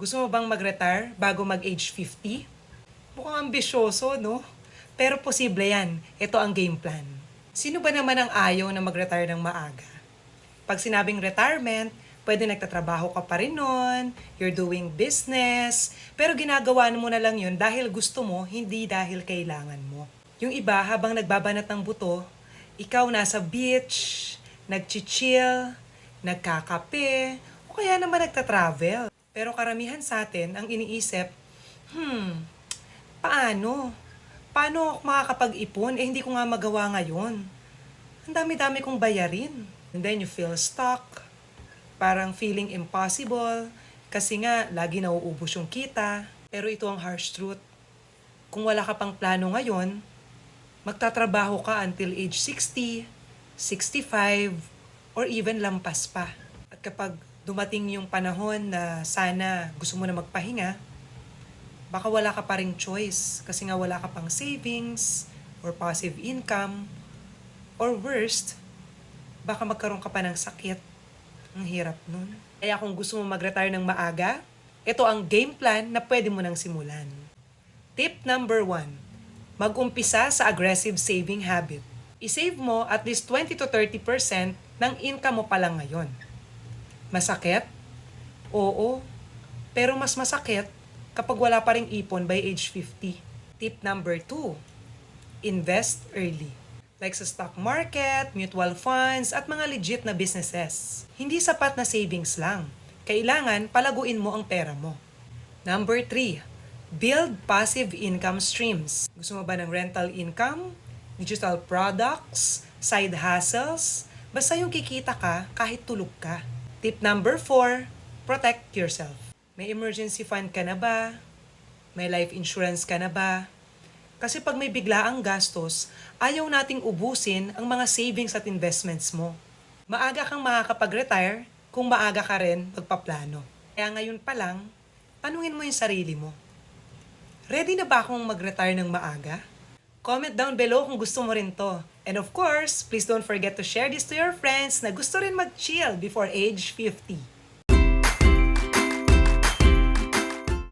Gusto mo bang mag-retire bago mag-age 50? Mukhang ambisyoso, no? Pero posible yan. Ito ang game plan. Sino ba naman ang ayaw na mag-retire ng maaga? Pag sinabing retirement, pwede nagtatrabaho ka pa rin nun, you're doing business, pero ginagawa mo na lang yun dahil gusto mo, hindi dahil kailangan mo. Yung iba, habang nagbabanat ng buto, ikaw nasa beach, nagchichill, nagkakape, o kaya naman nagtatravel. Pero karamihan sa atin ang iniisip, paano? Paano ako makakapag-ipon? Hindi ko nga magawa ngayon. Ang dami-dami kong bayarin. And then you feel stuck. Parang feeling impossible. Kasi nga, lagi nauubos yung kita. Pero ito ang harsh truth. Kung wala ka pang plano ngayon, magtatrabaho ka until age 60, 65, or even lampas pa. At kapag dumating yung panahon na sana gusto mo na magpahinga, baka wala ka pa ring choice kasi nga wala ka pang savings or passive income, or worst, baka magkaroon ka pa ng sakit. Ang hirap nun. Kaya kung gusto mo mag-retire ng maaga, ito ang game plan na pwede mo nang simulan. Tip number 1, mag-umpisa sa aggressive saving habit. I-save mo at least 20 to 30% ng income mo pa lang ngayon. Masakit? Oo. Pero mas masakit kapag wala pa ring ipon by age 50. Tip number 2, invest early. Like sa stock market, mutual funds, at mga legit na businesses. Hindi sapat na savings lang. Kailangan palaguin mo ang pera mo. Number 3, build passive income streams. Gusto mo ba ng rental income, digital products, side hustles? Basta yung kikita ka kahit tulog ka. Tip number 4, protect yourself. May emergency fund ka na ba? May life insurance ka na ba? Kasi pag may biglaang gastos, ayaw nating ubusin ang mga savings at investments mo. Maaga kang makakapag-retire kung maaga ka rin magpaplano. Kaya ngayon pa lang, tanungin mo yung sarili mo. Ready na ba akong mag-retire ng maaga? Comment down below kung gusto mo rin to. And of course, please don't forget to share this to your friends na gusto rin mag-chill before age 50.